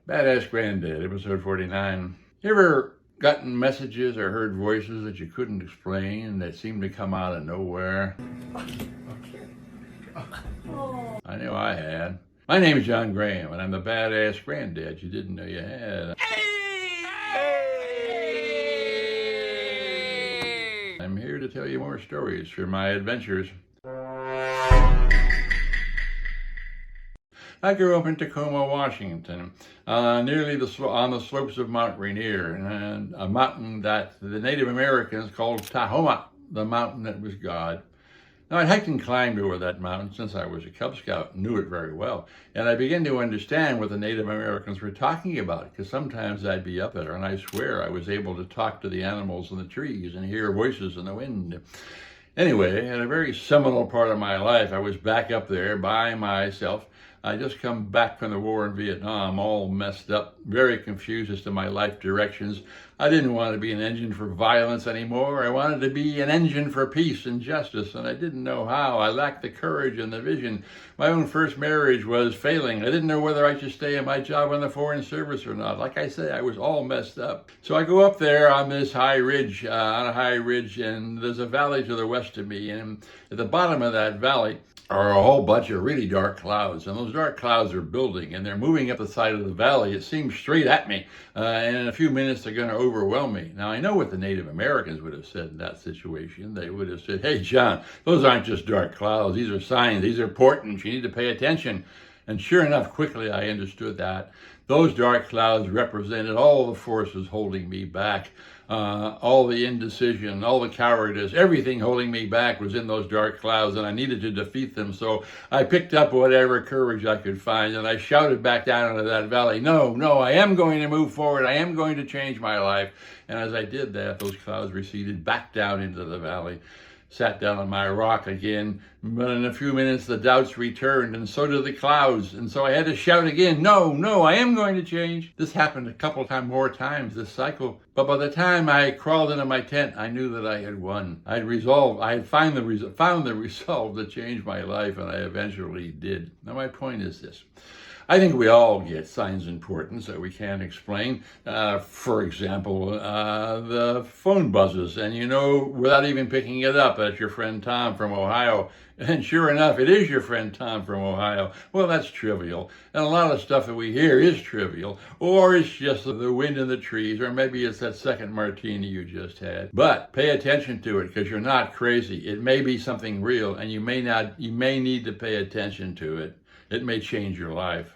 Badass Granddad, episode 49. You ever gotten messages or heard voices that you couldn't explain that seemed to come out of nowhere? I know I had. My name is John Graham, and I'm the badass granddad you didn't know you had. I'm here to tell you more stories from my adventures. I grew up in Tacoma, Washington, nearly on the slopes of Mount Rainier, and a mountain that the Native Americans called Tahoma, the mountain that was God. Now, I'd hiked and climbed over that mountain since I was a Cub Scout and knew it very well. And I began to understand what the Native Americans were talking about, because sometimes I'd be up there, and I swear I was able to talk to the animals in the trees and hear voices in the wind. Anyway, at a very seminal part of my life, I was back up there by myself. I just come back from the war in Vietnam, all messed up, very confused as to my life directions. I didn't want to be an engine for violence anymore. I wanted to be an engine for peace and justice, and I didn't know how. I lacked the courage and the vision. My own first marriage was failing. I didn't know whether I should stay in my job in the Foreign Service or not. Like I said, I was all messed up. So I go up there on this high ridge, and there's a valley to the west of me, and at the bottom of that valley are a whole bunch of really dark clouds, and those dark clouds are building, and they're moving up the side of the valley. It seems straight at me, and in a few minutes they're going to overwhelm me. Now, I know what the Native Americans would have said in that situation. They would have said, "Hey, John, those aren't just dark clouds. These are signs. These are portents. You need to pay attention." And sure enough, quickly I understood that. Those dark clouds represented all the forces holding me back. All the indecision, all the cowardice, everything holding me back was in those dark clouds, and I needed to defeat them. So I picked up whatever courage I could find, and I shouted back down into that valley, no, I am going to move forward. I am going to change my life. And as I did that, those clouds receded back down into the valley. Sat down on my rock again, but in a few minutes the doubts returned, and so did the clouds, and so I had to shout again, no, I am going to change. This happened a couple more times this cycle, but by the time I crawled into my tent, I knew that I had won. I had found the resolve to change my life, and I eventually did. Now my point is this. I think we all get signs and portents that we can't explain. For example, the phone buzzes, and you know, without even picking it up, that's your friend Tom from Ohio. And sure enough, it is your friend Tom from Ohio. Well, that's trivial. And a lot of stuff that we hear is trivial. Or it's just the wind in the trees, or maybe it's that second martini you just had. But pay attention to it, because you're not crazy. It may be something real, and you may need to pay attention to it. It may change your life.